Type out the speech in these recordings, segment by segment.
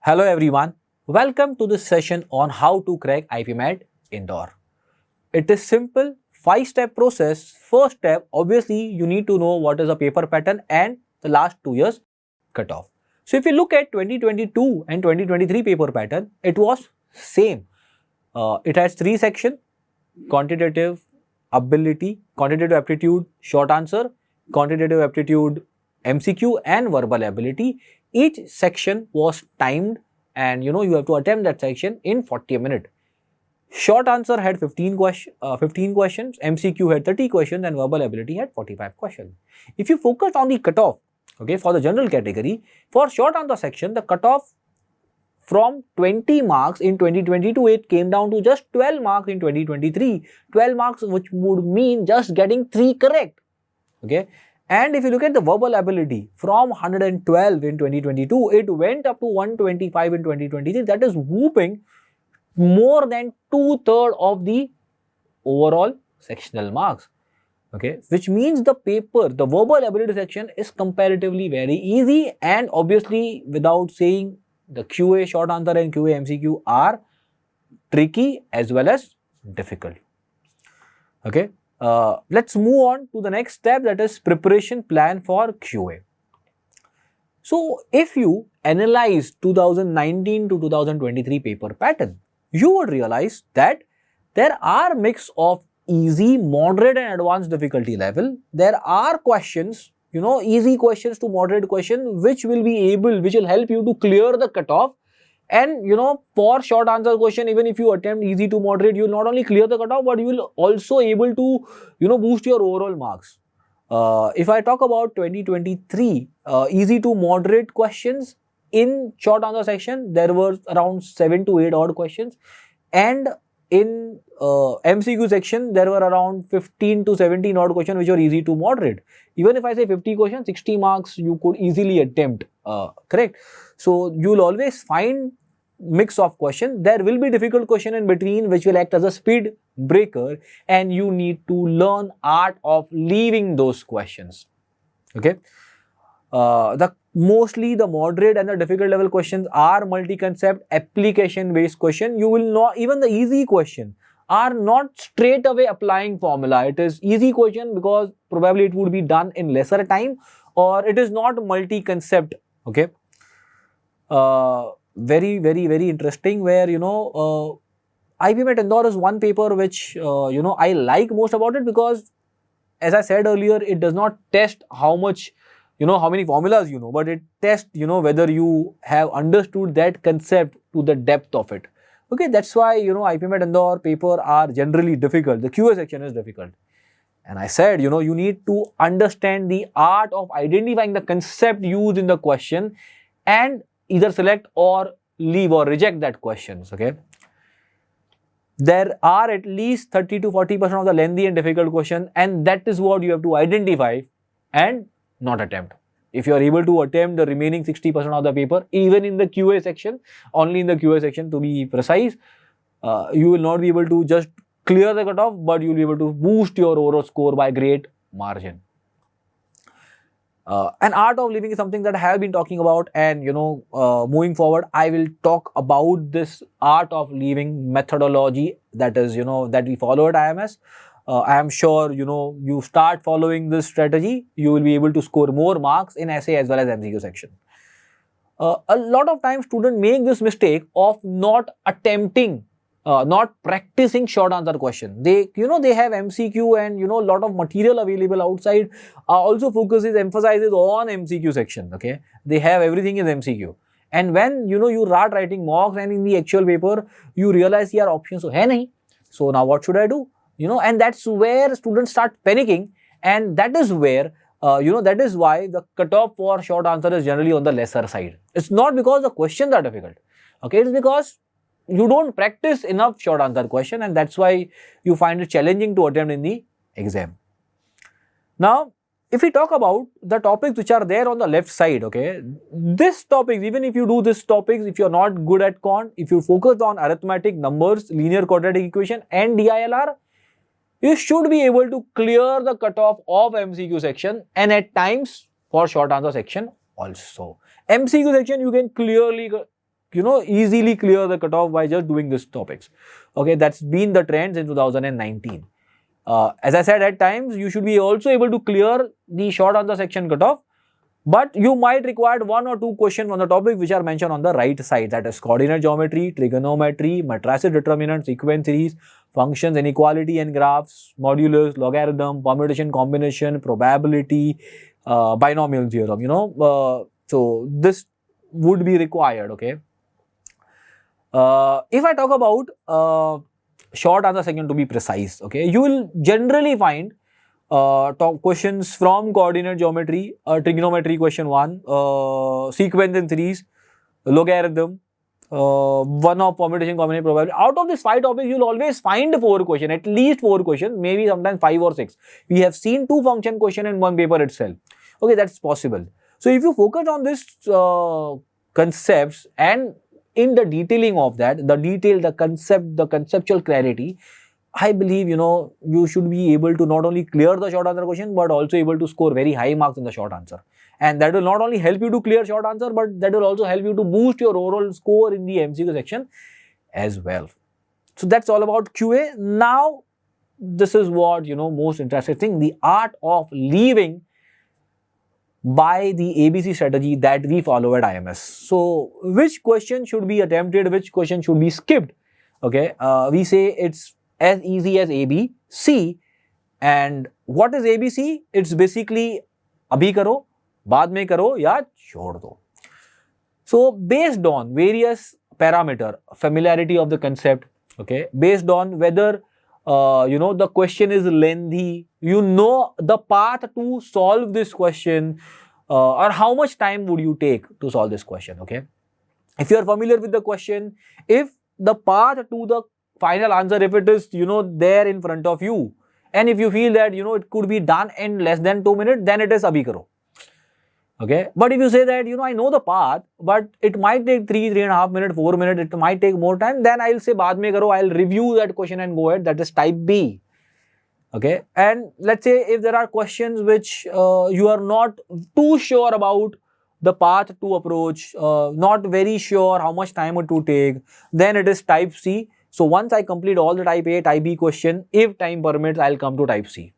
Hello everyone, welcome to this session on how to crack IPMAT Indore. It is simple 5-step process. First step, obviously you need to know what is a paper pattern and the last 2 years cutoff. So if you look at 2022 and 2023 paper pattern, it was same. It has 3 sections: quantitative ability, quantitative aptitude, short answer, quantitative aptitude, MCQ and verbal ability. Each section was timed and you have to attempt that section in 40 minutes. Short answer had 15 questions, MCQ had 30 questions and verbal ability had 45 questions. If you focus on the cutoff, okay, for the general category, for short answer section, the cutoff from 20 marks in 2022, it came down to just 12 marks in 2023. 12 marks, which would mean just getting 3 correct. Okay. And if you look at the verbal ability, from 112 in 2022, it went up to 125 in 2023. That is whooping more than 2/3 of the overall sectional marks. Okay, which means the paper, the verbal ability section is comparatively very easy, and obviously without saying, the QA short answer and QA MCQ are tricky as well as difficult. Okay. Let's move on to the next step, that is preparation plan for QA. So if you analyze 2019 to 2023 paper pattern, you would realize that there are mix of easy, moderate and advanced difficulty level. There are questions, easy questions to moderate question, which will help you to clear the cutoff. And for short answer question, even if you attempt easy to moderate, you will not only clear the cutoff, but you will also able to boost your overall marks. If I talk about 2023 easy to moderate questions in short answer section, there were around 7 to 8 odd questions, and in MCQ section there were around 15 to 17 odd questions which were easy to moderate. Even if I say 50 questions, 60 marks you could easily attempt, correct? So you will always find mix of question. There will be difficult question in between which will act as a speed breaker, and you need to learn art of leaving those questions. Okay. Mostly the moderate and the difficult level questions are multi-concept application based question. You will not, even the easy question are not straight away applying formula. It is easy question because probably it would be done in lesser time, or it is not multi-concept. Okay. Very interesting, where IPMAT Indore is one paper which I like most about it, because as I said earlier, it does not test how much how many formulas but it tests whether you have understood that concept to the depth of it. Okay, that's why IPMAT Indore paper are generally difficult. The QA section is difficult, and I said you need to understand the art of identifying the concept used in the question and either select or leave or reject that questions. Okay, there are at least 30 to 40% of the lengthy and difficult question, and that is what you have to identify and not attempt. If you are able to attempt the remaining 60% of the paper, even in the QA section, only in the QA section to be precise, you will not be able to just clear the cutoff, but you will be able to boost your overall score by great margin. An art of living is something that I have been talking about, and moving forward I will talk about this art of living methodology, that is that we follow at IMS. I am sure you start following this strategy, you will be able to score more marks in essay as well as MCQ section. A lot of times students make this mistake of not attempting, not practicing short answer question. They have MCQ and a lot of material available outside. Also emphasizes on MCQ section. Okay, they have everything is MCQ, and when you start writing mocks and in the actual paper you realize here options so hai nahi. So now what should I do? And that's where students start panicking, and that is where that is why the cutoff for short answer is generally on the lesser side. It's not because the questions are difficult. Okay, it's because you don't practice enough short answer question, and that's why you find it challenging to attempt in the exam. Now, if we talk about the topics which are there on the left side, okay, this topics, even if you do this topics, if you're not good at quant, if you focus on arithmetic, numbers, linear quadratic equation and DILR, you should be able to clear the cutoff of MCQ section, and at times for short answer section also. MCQ section you can clearly easily clear the cutoff by just doing these topics. Okay, that's been the trend since 2019. As I said, at times you should be also able to clear the short answer section cutoff, but you might require 1 or 2 questions on the topic which are mentioned on the right side, that is coordinate geometry, trigonometry, matrices determinant, sequence series, functions, inequality and graphs, modulus, logarithm, permutation, combination, probability, binomial theorem, so this would be required. Okay. If I talk about short answer section, to be precise, okay, you will generally find top questions from coordinate geometry, trigonometry question 1, sequence and series, logarithm, one of permutation, combination, probability. Out of these 5 topics, you will always find 4 questions, at least 4 questions, maybe sometimes 5 or 6. We have seen 2 function question in one paper itself. Okay, that's possible. So if you focus on this concepts and in the detailing of that, the detail, the concept, the conceptual clarity, I believe, you should be able to not only clear the short answer question, but also able to score very high marks in the short answer. And that will not only help you to clear short answer, but that will also help you to boost your overall score in the MCQ section as well. So that's all about QA. Now, this is what, most interesting thing, the art of leaving by the ABC strategy that we follow at IMS. So, which question should be attempted, which question should be skipped? Okay, we say it's as easy as A, B, C. And what is ABC? It's basically abhi karo, baad mein karo, ya chhod do. So, based on various parameter, familiarity of the concept, okay, based on whether the question is lengthy, the path to solve this question, or how much time would you take to solve this question. Okay, if you are familiar with the question, if the path to the final answer, if it is there in front of you, and if you feel that it could be done in less than 2 minutes, then it is abhi karo. Okay, but if you say that I know the path, but it might take 3.5 minutes, 4 minutes, it might take more time, then I'll say baad mein karo, I'll review that question and go ahead. That is type B. Okay, and let's say if there are questions which you are not too sure about the path to approach, not very sure how much time it would take, then it is type C. So once I complete all the type A, type B question, if time permits, I'll come to type C.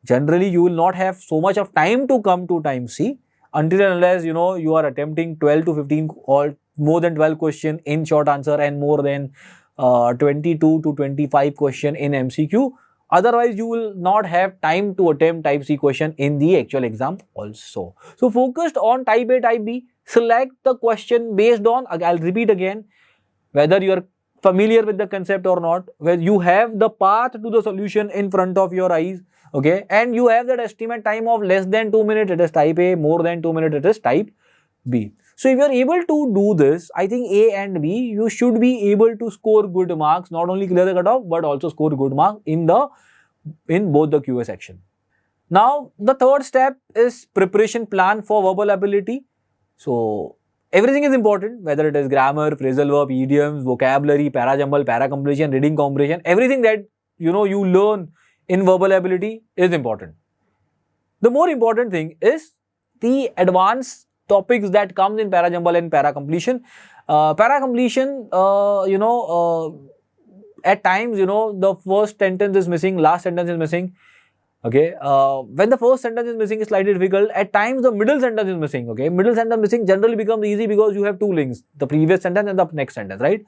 Generally, you will not have so much of time to come to type C until and unless you are attempting 12 to 15 or more than 12 question in short answer and more than 22 to 25 question in MCQ. Otherwise, you will not have time to attempt type C question in the actual exam also. So, focused on type A, type B, select the question based on, I'll repeat again, whether you are familiar with the concept or not, where you have the path to the solution in front of your eyes, okay, and you have that estimate time of less than 2 minutes, it is type A, more than 2 minutes, it is type B. So if you are able to do this, I think A and B, you should be able to score good marks, not only clear the cutoff, but also score good marks in both the QA section. Now, the third step is preparation plan for verbal ability. So, everything is important, whether it is grammar, phrasal verb, idioms, vocabulary, para-jumble, para-completion, reading comprehension, everything that you learn in verbal ability is important. The more important thing is the advanced topics that comes in para-jumble and para-completion. Para-completion, at times, the first sentence is missing, last sentence is missing. Okay, when the first sentence is missing, is slightly difficult. At times, the middle sentence is missing. Okay, middle sentence missing generally becomes easy because you have 2 links, the previous sentence and the next sentence, right?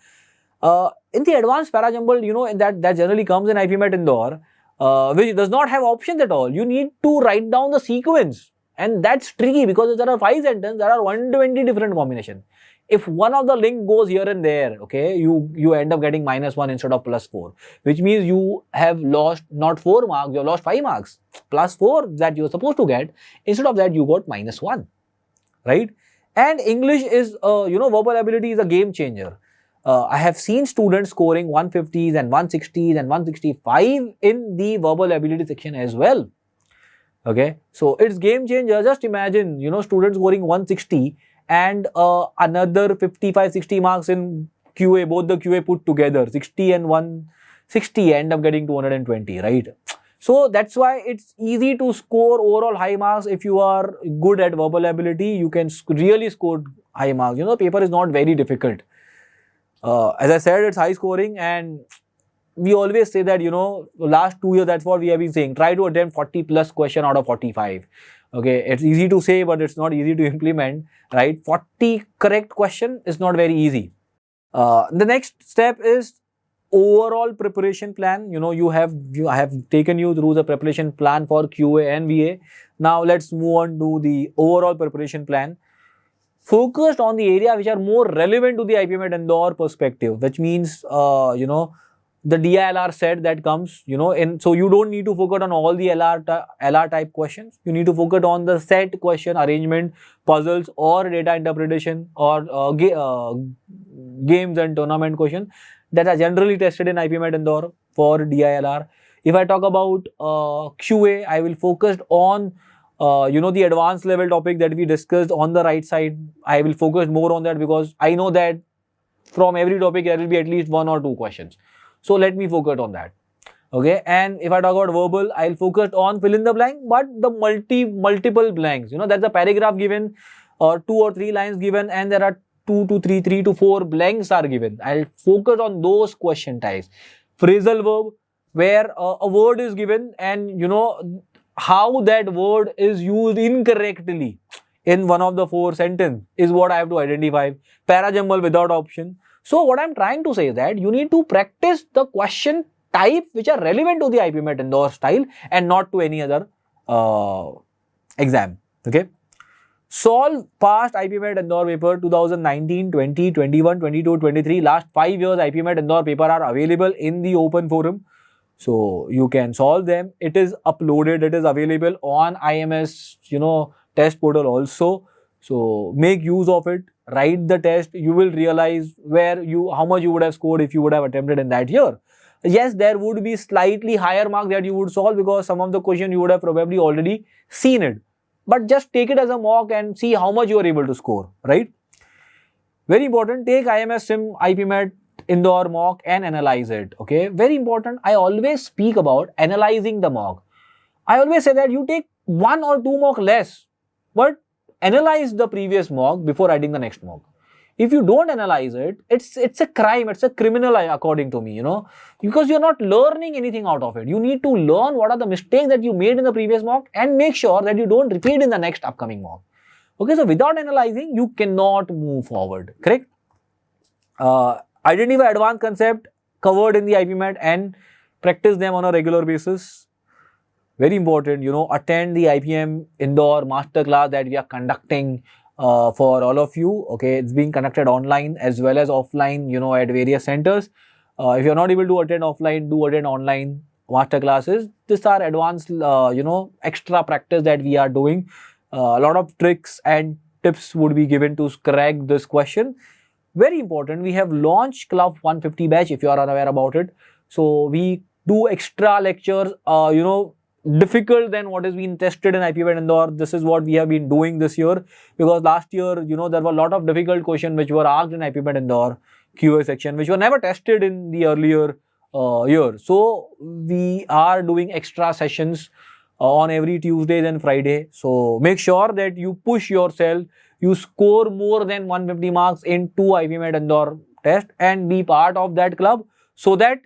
In the advanced para-jumble, that generally comes in IPMAT Indore, which does not have options at all. You need to write down the sequence, and that's tricky because if there are 5 sentences, there are 120 different combinations. If one of the link goes here and there, okay, you end up getting -1 instead of +4, which means you have lost not 4 marks, you have lost 5 marks. +4 that you were supposed to get, instead of that you got -1, right? And English is, verbal ability is a game changer. I have seen students scoring 150s and 160s and 165 in the verbal ability section as well. Okay, so it's game changer. Just imagine, students scoring 160 and another 55-60 marks in QA, both the QA put together, 60 and 160 end up getting 220, right? So that's why it's easy to score overall high marks. If you are good at verbal ability, you can really score high marks. The paper is not very difficult. As I said, it's high scoring, and we always say that, last 2 years, that's what we have been saying. Try to attempt 40 plus question out of 45. Okay, it's easy to say, but it's not easy to implement, right? 40 correct question is not very easy. The next step is overall preparation plan. I have taken you through the preparation plan for QA and VA. Now let's move on to the overall preparation plan, focused on the area which are more relevant to the IPMAT Indore perspective, which means, the DILR set that comes, so you don't need to focus on all the LR type questions. You need to focus on the set question arrangement, puzzles, or data interpretation, or games and tournament questions that are generally tested in IPMAT Indore for DILR. If I talk about QA, I will focus on the advanced level topic that we discussed on the right side. I will focus more on that because I know that from every topic there will be at least 1 or 2 questions. So let me focus on that. Okay, and if I talk about verbal, I'll focus on fill in the blank, but the multiple blanks. That's a paragraph given, or 2 or 3 lines given, and there are 2 to 3 to 4 blanks are given. I'll focus on those question types. Phrasal verb, where a word is given and how that word is used incorrectly in one of the 4 sentences is what I have to identify. Parajumble without option. So what I'm trying to say is that you need to practice the question type which are relevant to the IPMAT Indore style and not to any other exam. Okay. Solve past IPMAT Indore paper 2019, 20, 21, 22, 23. Last 5 years IPMAT Indore paper are available in the open forum. So you can solve them. It is uploaded. It is available on IMS, test portal also. So make use of it. Write the test. You will realize how much you would have scored if you would have attempted in that year. Yes, there would be slightly higher marks that you would solve because some of the question you would have probably already seen it. But just take it as a mock and see how much you are able to score, right? Very important. Take IMS Sim IPMAT Indore mock and analyze it. Okay, very important. I always speak about analyzing the mock. I always say that you take 1 or 2 mock less, but analyze the previous mock before writing the next mock. If you don't analyze it, it's a crime, it's a criminal according to me, because you're not learning anything out of it. You need to learn what are the mistakes that you made in the previous mock and make sure that you don't repeat in the next upcoming mock. Okay, so without analyzing, you cannot move forward, correct? Identify advanced concept covered in the IPMAT and practice them on a regular basis. Very important, attend the IPM Indore masterclass that we are conducting for all of you. Okay, it's being conducted online as well as offline, at various centers. If you're not able to attend offline, do attend online masterclasses. These are advanced, extra practice that we are doing. A lot of tricks and tips would be given to crack this question. Very important, we have launched Club 150 batch if you are unaware about it. So we do extra lectures, difficult than what has been tested in IPMAT Indore. This is what we have been doing this year because last year, there were a lot of difficult questions which were asked in IPMAT Indore QA section, which were never tested in the earlier year. So we are doing extra sessions on every Tuesdays and Friday. So make sure that you push yourself, you score more than 150 marks in 2 IPMAT Indore test and be part of that club so that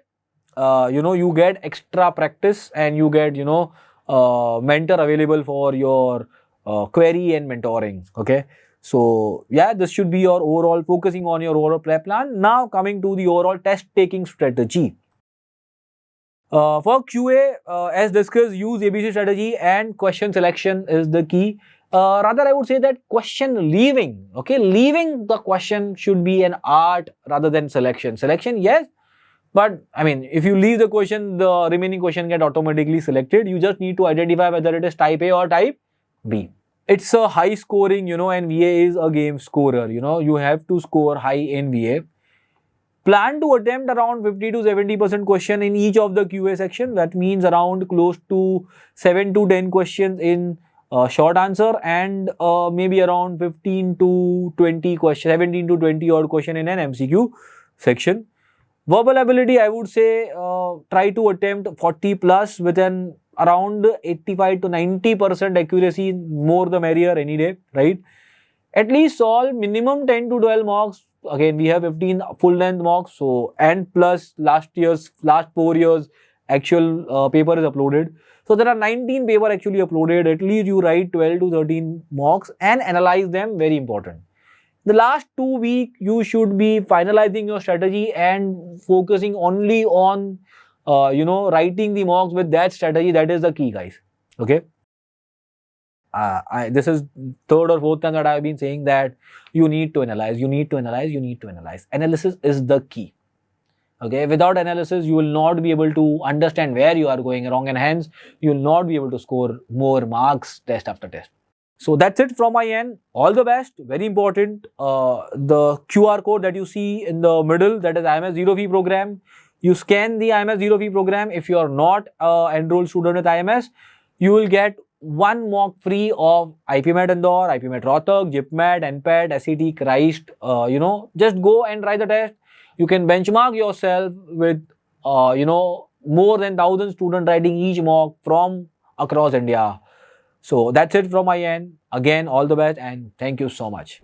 you get extra practice and you get, mentor available for your query and mentoring. Okay. So yeah, this should be your overall, focusing on your overall prep plan. Now coming to the overall test taking strategy. For QA, as discussed, use ABC strategy and question selection is the key. Rather, I would say that question leaving, leaving the question should be an art rather than selection. Selection, yes, but I mean, if you leave the question, the remaining question get automatically selected. You just need to identify whether it is type A or type B. It's a high scoring, and VA is a game scorer, you have to score high in VA. Plan to attempt around 50 to 70% question in each of the QA section. That means around close to 7 to 10 questions in short answer and maybe around 15 to 20 questions, 17 to 20 odd question in an MCQ section. Verbal ability, I would say try to attempt 40 plus with an around 85 to 90% accuracy, more the merrier any day, right? at least solve minimum 10 to 12 mocks. Again, we have 15 full length mocks, so and plus last 4 years actual paper is uploaded. So there are 19 paper actually uploaded. At least you write 12 to 13 mocks and analyze them. Very important. The last 2 weeks you should be finalizing your strategy and focusing only on writing the mocks with that strategy. That is the key, guys. Okay. This is third or fourth time that I've been saying that you need to analyze, you need to analyze, you need to analyze. Analysis is the key. Okay, without analysis, you will not be able to understand where you are going wrong, and hence you will not be able to score more marks test after test. So that's it from my end. All the best. Very important. The QR code that you see in the middle, that is IMS Zero Fee Program. You scan the IMS Zero Fee Program. If you are not an enrolled student with IMS, you will get one mock free of IPMAT Indore, IPMAT Rohtak, JIPMAT, NPAT, SET, Christ. Just go and try the test. You can benchmark yourself with, more than 1,000 students writing each mock from across India. So that's it from my end. Again, all the best and thank you so much.